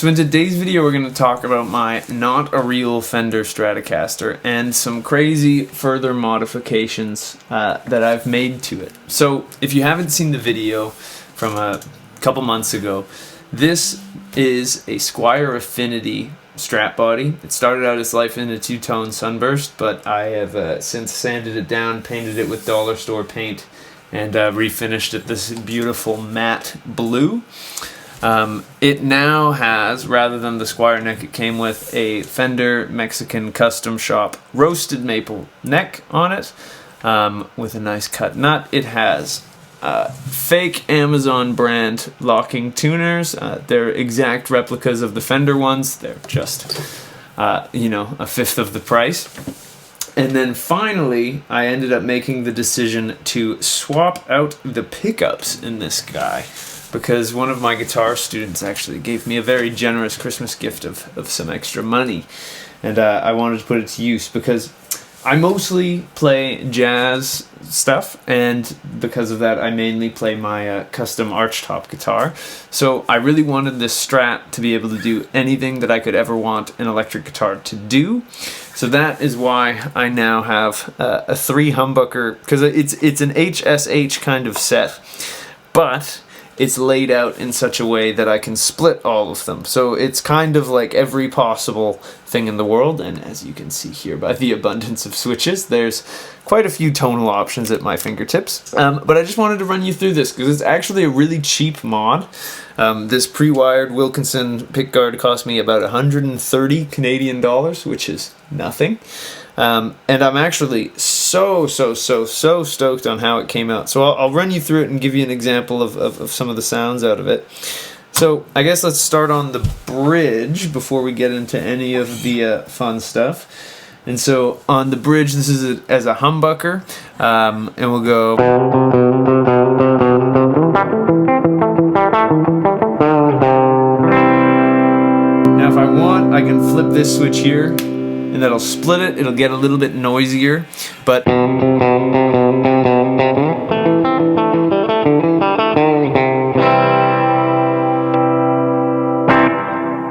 So in today's video, we're going to talk about my not a real Fender Stratocaster and some crazy further modifications that I've made to it. So if you haven't seen the video from a couple months ago, this is a Squier Affinity Strat body. It started out its life in a two-tone sunburst, but I have since sanded it down, painted it with dollar store paint, and refinished it this beautiful matte blue. It now has, rather than the Squier neck it came with, a Fender Mexican Custom Shop roasted maple neck on it, with a nice cut nut. It has fake Amazon brand locking tuners. They're exact replicas of the Fender ones. They're just, a fifth of the price. And then finally, I ended up making the decision to swap out the pickups in this guy, because one of my guitar students actually gave me a very generous Christmas gift of some extra money, and I wanted to put it to use because I mostly play jazz stuff, and because of that I mainly play my custom archtop guitar. So I really wanted this Strat to be able to do anything that I could ever want an electric guitar to do. So that is why I now have a 3 humbucker, because it's an HSH kind of set, but it's laid out in such a way that I can split all of them. So it's kind of like every possible thing in the world, and as you can see here by the abundance of switches, there's quite a few tonal options at my fingertips. But I just wanted to run you through this because it's actually a really cheap mod. This pre-wired Wilkinson pickguard cost me about 130 Canadian dollars, which is nothing. And I'm actually so stoked on how it came out. So I'll run you through it and give you an example of some of the sounds out of it. So I guess let's start on the bridge before we get into any of the fun stuff. And so on the bridge, this is as a humbucker, and we'll go. Now if I want, I can flip this switch here, and that'll split it. It'll get a little bit noisier, but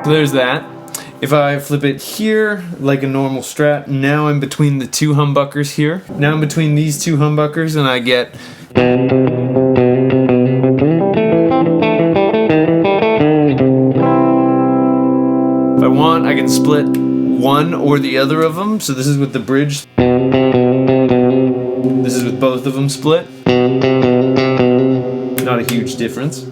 so there's that. If I flip it here like a normal Strat, now I'm between the 2 humbuckers here. Now I'm between these 2 humbuckers, and I get if I want, I can split one or the other of them. So this is with the bridge. This is with both of them split. Not a huge difference.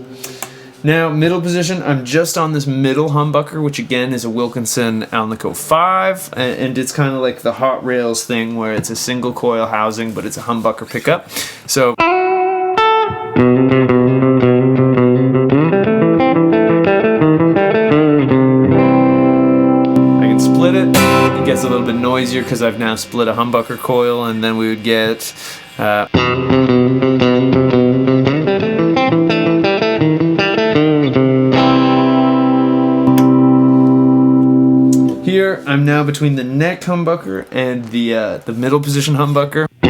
Now, middle position, I'm just on this middle humbucker, which again is a Wilkinson Alnico 5, and it's kind of like the Hot Rails thing where it's a single coil housing, but it's a humbucker pickup. So split it. It gets a little bit noisier because I've now split a humbucker coil, and then we would get here I'm now between the neck humbucker and the middle position humbucker. I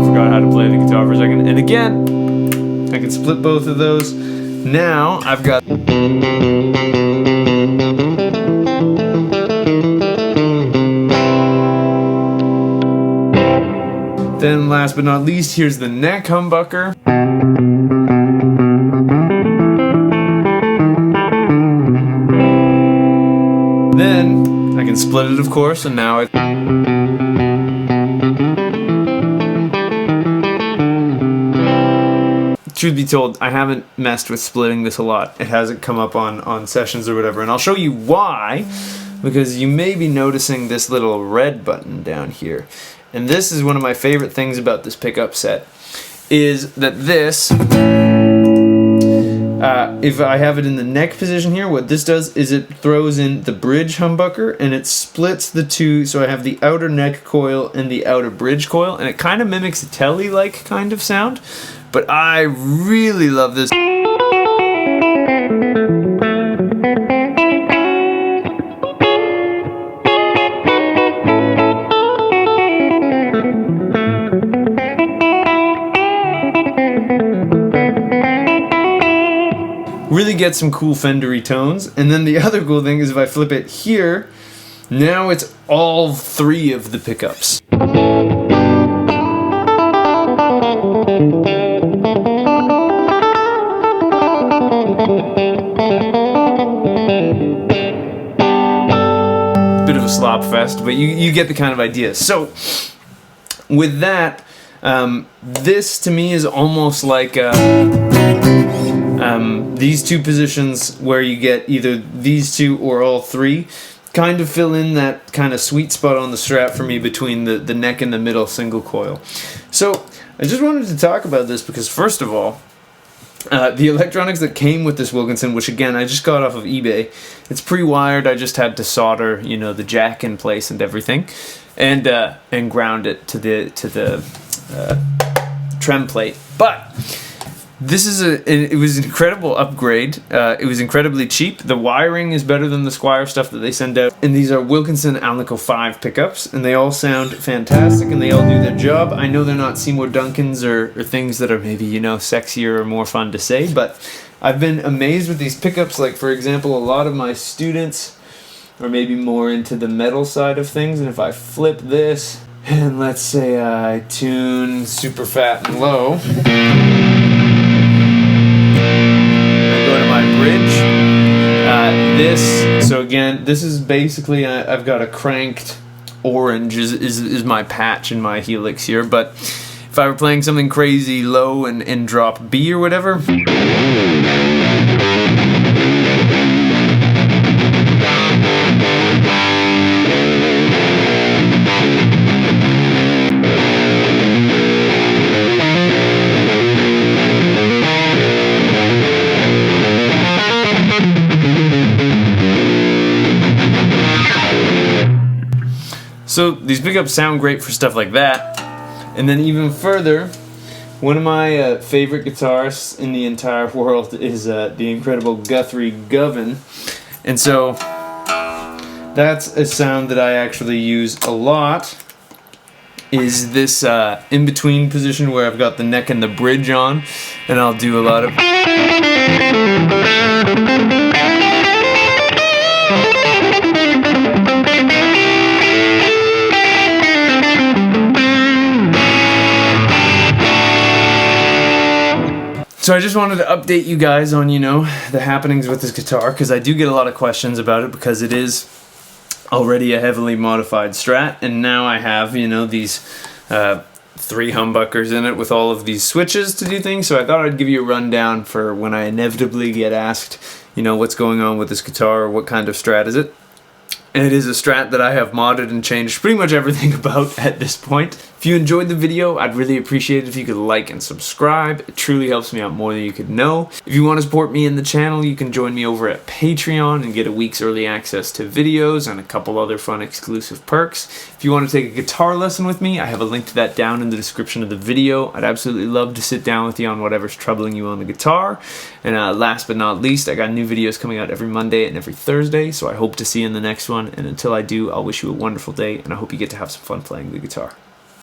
forgot how to play the guitar for a second, and again I can split both of those. Now I've got then last but not least, here's the neck humbucker. Then I can split it, of course, and now it truth be told, I haven't messed with splitting this a lot. It hasn't come up on sessions or whatever, and I'll show you why, because you may be noticing this little red button down here. And this is one of my favorite things about this pickup set, is that this, if I have it in the neck position here, what this does is it throws in the bridge humbucker, and it splits the two, so I have the outer neck coil and the outer bridge coil, and it kind of mimics a telly-like kind of sound. But I really love this. really get some cool Fendery tones. And then the other cool thing is if I flip it here, now it's all three of the pickups. Bit of a slop fest, but you get the kind of idea. So with that, this to me is almost like these two positions where you get either these two or all three kind of fill in that kind of sweet spot on the Strat for me between the neck and the middle single coil. So I just wanted to talk about this because first of all, the electronics that came with this Wilkinson, which again I just got off of eBay, it's pre-wired. I just had to solder, you know, the jack in place and everything, and ground it to the trem plate. But this is it was an incredible upgrade. It was incredibly cheap. The wiring is better than the Squier stuff that they send out. And these are Wilkinson Alnico 5 pickups, and they all sound fantastic, and they all do their job. I know they're not Seymour Duncans or things that are maybe, you know, sexier or more fun to say, but I've been amazed with these pickups. Like, for example, a lot of my students are maybe more into the metal side of things, and if I flip this, and let's say I tune super fat and low, so again, this is basically, I've got a cranked orange is my patch in my Helix here, but if I were playing something crazy low and drop B or whatever, so these pickups sound great for stuff like that. And then even further, one of my favorite guitarists in the entire world is the incredible Guthrie Govan. And so that's a sound that I actually use a lot, is this in-between position where I've got the neck and the bridge on, and I'll do a lot of... So I just wanted to update you guys on, you know, the happenings with this guitar, because I do get a lot of questions about it, because it is already a heavily modified Strat, and now I have, you know, these 3 humbuckers in it with all of these switches to do things. So I thought I'd give you a rundown for when I inevitably get asked, you know, what's going on with this guitar, or what kind of Strat is it. And it is a Strat that I have modded and changed pretty much everything about at this point. If you enjoyed the video, I'd really appreciate it if you could like and subscribe. It truly helps me out more than you could know. If you want to support me in the channel, you can join me over at Patreon and get a week's early access to videos and a couple other fun exclusive perks. If you want to take a guitar lesson with me, I have a link to that down in the description of the video. I'd absolutely love to sit down with you on whatever's troubling you on the guitar. And last but not least, I got new videos coming out every Monday and every Thursday, so I hope to see you in the next one. And until I do, I'll wish you a wonderful day, and I hope you get to have some fun playing the guitar.